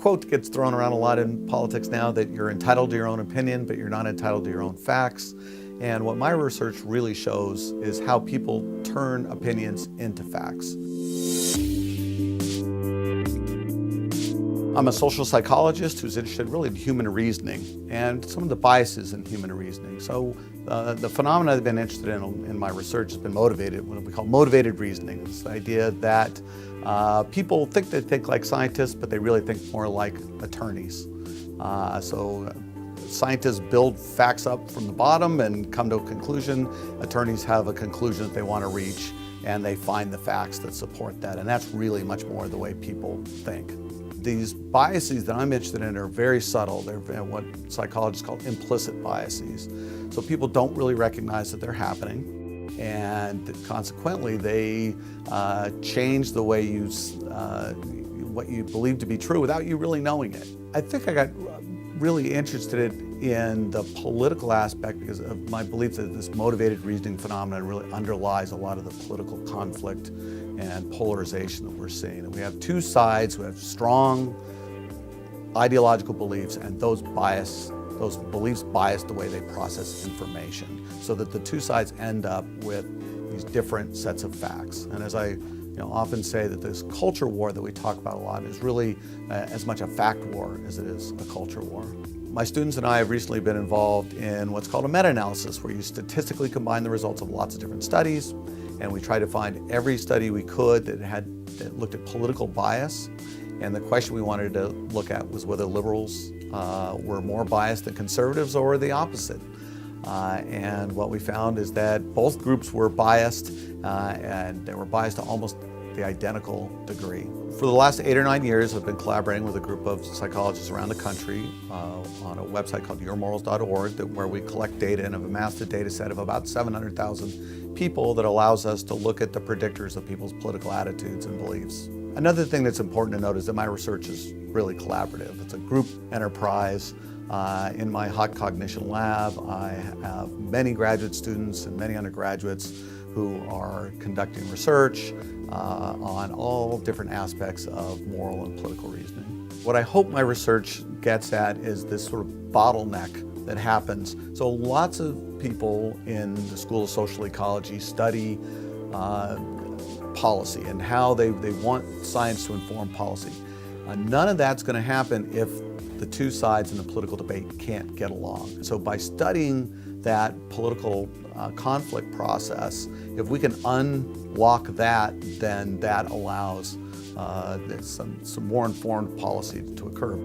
quote gets thrown around a lot in politics now, that you're entitled to your own opinion, but you're not entitled to your own facts. And what my research really shows is how people turn opinions into facts. I'm a social psychologist who's interested really in human reasoning and some of the biases in human reasoning. So the phenomena I've been interested in my research has been motivated, what we call motivated reasoning. It's the idea that people think they think like scientists, but they really think more like attorneys. Scientists build facts up from the bottom and come to a conclusion. Attorneys have a conclusion that they want to reach, and they find the facts that support that. And that's really much more the way people think. These biases that I'm interested in are very subtle. They're what psychologists call implicit biases. So people don't really recognize that they're happening, and consequently they change the way you, what you believe to be true without you really knowing it. I think I got really interested in the political aspect because of my belief that this motivated reasoning phenomenon really underlies a lot of the political conflict and polarization that we're seeing. And we have two sides who have strong ideological beliefs, and those beliefs bias the way they process information, so that the two sides end up with these different sets of facts. And as I often say, that this culture war that we talk about a lot is really as much a fact war as it is a culture war. My students and I have recently been involved in what's called a meta-analysis, where you statistically combine the results of lots of different studies, and we try to find every study we could that looked at political bias. And the question we wanted to look at was whether liberals were more biased than conservatives, or the opposite. And what we found is that both groups were biased, and they were biased to almost the identical degree. For the last 8 or 9 years, I've been collaborating with a group of psychologists around the country on a website called yourmorals.org, where we collect data and have amassed a data set of about 700,000 people that allows us to look at the predictors of people's political attitudes and beliefs. Another thing that's important to note is that my research is really collaborative. It's a group enterprise. In my hot cognition lab, I have many graduate students and many undergraduates who are conducting research on all different aspects of moral and political reasoning. What I hope my research gets at is this sort of bottleneck that happens. So lots of people in the School of Social Ecology study policy and how they want science to inform policy. None of that's going to happen if the two sides in the political debate can't get along. So by studying that political conflict process, if we can unlock that, then that allows some more informed policy to occur.